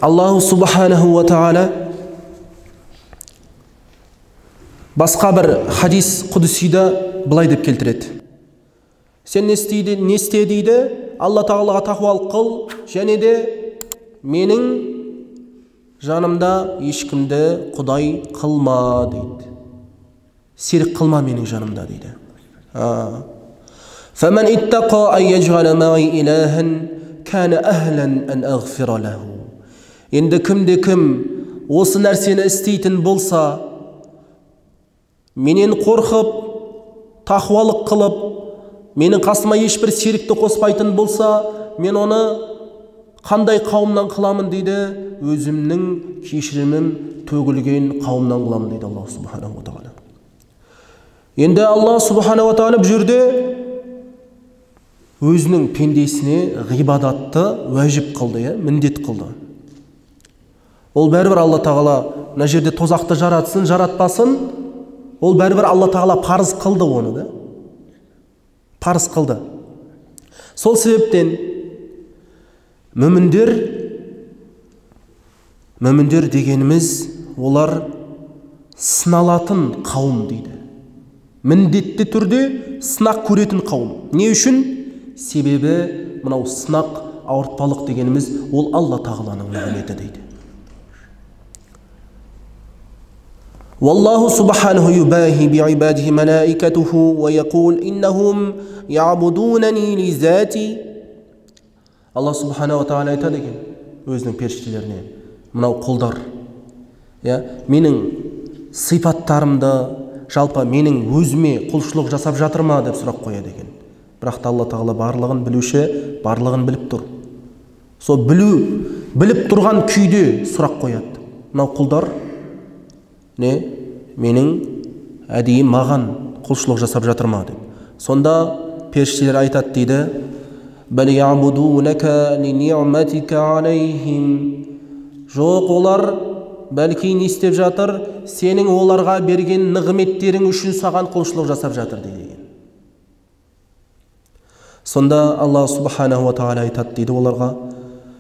Аллаху субханаху ва таала басқа бір хадис құдсида былай деп келтіреді. Сен не істе дейді? Алла тағалаға тақуалық қыл, және де менің жанымда ешкімді құдай қылма дейді. Серік қылма менің жанымда дейді. فَمَنْ اتَّقَى أَنْ يَجْعَلَ مَعِي إِلَهًا كَانَ أَهْلًا أَنْ أَغْفِرَ لَهُ. Енді кім осы нәрсені істейтін болса, менен қорқып, тақуалық қылып, менің қасыма ешбір серікті қоспайтын болса, мен оны қандай қауымнан қыламын дейді? Өзімнің кешірімім төгілген қауымнан қыламын дейді Аллах субханаху ва таала. Енді Аллах субханаху ва таала бұл жерде өзінің пендесіне ғибадатты уәжіп қылды, міндет қылды. Ол бәрібір Алла тағала мына жерде тозақты жаратсын, жаратпасын, ол бәрібір Алла тағала парыз қылды оны да. Парыз қылды. Сол себептен мүміндер дегеніміз олар сыналатын қауым дейді. Міндетті түрде сынақ көретін қауым. Не үшін? Себебі мынау сынақ, ауыртпалық дегеніміз ол Алла тағаланың нығметі дейді. والله سبحانه يباهي بعباده ملائكته ويقول إنهم يعبدونني لذاتي. Allah subhanahu wa ta'ala айтады екен өзінің періштелеріне, мынау құлдар, менің сипаттарымды, жалпы менің өзіме құлшылық жасап жатыр ма деп сұрақ қояды екен. Бірақ та Алла тағала барлығын білуші, барлығын біліп тұр. Сол біліп тұрған күйде сұрақ қояды. Мынау құлдар менің әдейі маған құлшылық жасап жатыр ма деп. Сонда періштелер айтады дейді: бәл яъбудунәка линиъматика алейхим. Жоқ, олар бәлки не істеп жатыр? Сенің оларға берген нығметтерің үшін саған құлшылық жасап жатыр дейді. Сонда Алла субханаху ва таала айтады дейді оларға: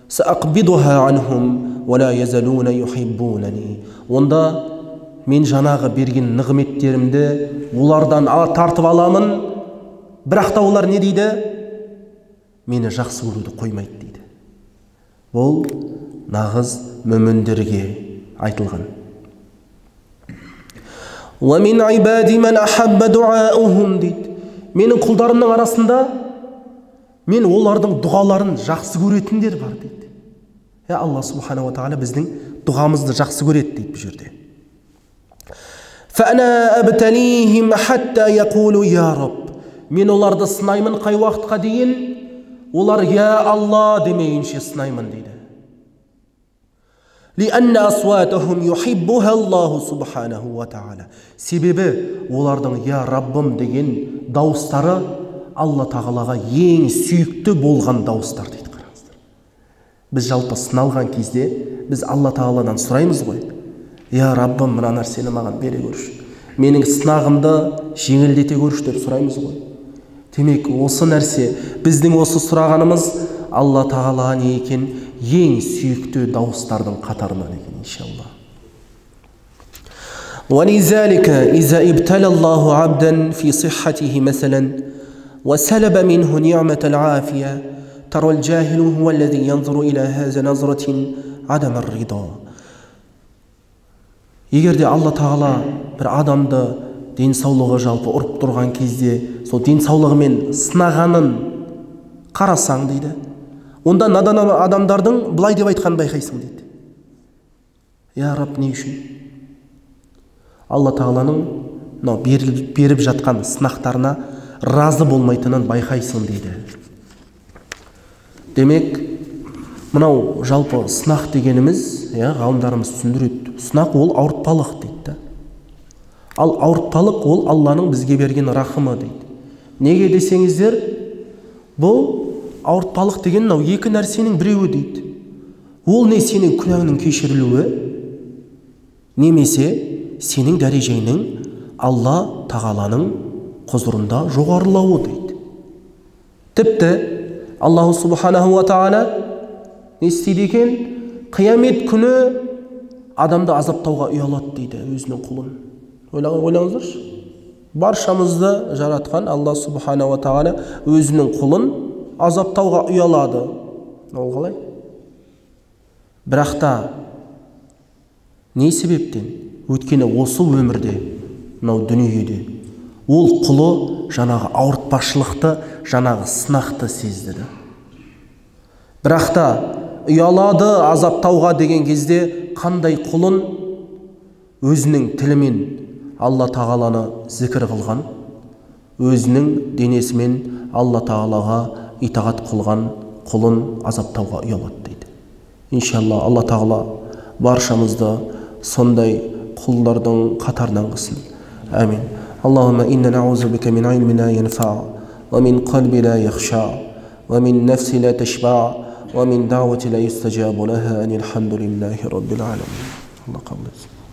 саақбидуха анхум ва ла язалуна юхиббунани. Онда мен жаңағы берген нығметтерімді олардан тартып аламын, бірақ та олар не дейді? Мені жақсы көруді қоймайды дейді. Ол нағыз мүміндерге айтылған. Ва мин ибади ман ахабба дуаухум дейді. Менің құлдарымның арасында мен олардың дұғаларын жақсы көретіндер бар дейді. Алла субханаху ва таала біздің дұғамызды жақсы көреді дейді бұл жерде. فَأَنَا أَبْتَلِيهِمْ حَتَّى يَقُولُوا يَا رَبْ. Мен оларды сынаймын қай уақытқа дейін? Олар «Я Алла» демейінше сынаймын дейді. لِأَنَّ أَصْوَاتَهُمْ يُحِبُّهَا اللَّهُ سُبْحَانَهُ وَتَعَالَى. Себебі олардың «Я Раббым» деген дауыстары Алла тағалаға ең сүйікті болған дауыстар дейді. Қараңыздар. Біз жалпы сыналған кезде біз Алла тағаладан сұраймыз ғой: «Я Раббым, мына нәрсені маған бере көрші, менің сынағымды жеңілдете көрші» деп сұраймыз ғой. Демек, осы нәрсе, біздің осы сұрағанымыз Алла тағалаға не екен? Ең сүйікті дауыстардың қатарынан екен, иншалла. وَلِذَلِكَ إِذَا ابْتَلَى اللَّهُ عَبْدًا فِي صِحَّتِهِ مَثَلًا وَسَلَبَ مِنْهُ نِعْمَةَ الْعَافِيَةِ تَرَى الْجَاهِلُ هُوَ الَّذِي يَنْظُرُ إِلَى هَذَا نَظْرَةٍ عَدَمَ الرِّضَى. Егер де Алла тағала бір адамды денсаулығы жалпы ұрып тұрған кезде сол денсаулығымен сынағанын қарасаң дейді, онда надан адамдардың былай деп айтқанын байқайсың дейді: «Я Раб, не үшін?» Алла тағаланың беріп жатқан сынақтарына разы болмайтынын байқайсың дейді. Демек, мынау жалпы сынақ дегеніміз, ғалымдарымыз түсіндіреді, сынақ ол ауыртпалық дейді. Ал ауыртпалық ол Алланың бізге берген рахымы дейді. Неге десеңіздер, бұл ауыртпалық деген екі нәрсенің біреуі дейді. Ол не сенің күнәңнің кешірілуі, немесе сенің дәрежеңнің Алла тағаланың құзырында жоғарылауы дейді. Тіпті Аллаху субханаху ва таала не істейді екен? қиямет күні адамды азаптауға ұялады дейді өзінің құлын. Ойлаңыздаршы. Баршамызды жаратқан Алла субхана ва тағала өзінің құлын азаптауға ұялады. Ол қалай? Бірақ та не себептен? Өйткені осы өмірде, мынау дүниеде ол құлы жаңағы ауыртпашылықты, жаңағы сынақты сезді. Бірақ та ұялады азаптауға деген кезде қандай құлын өзінің тілімен Алла тағаланы зікір қылған, өзінің денесімен Алла тағалаға итағат қылған құлын азаптауға ұялады дейді. Иншалла Алла тағала баршамызды сондай құлдардың қатарынан қылсын. Амин. Аллахумма инна наузу бика мин илмин ла янфа, ва мин қалби ла яхша, ва мин нафси ла ташба, ва мин дa'вати ла юстажабу лаха. Алхамдулиллахи раббил аламин. Алла қабыл етсін.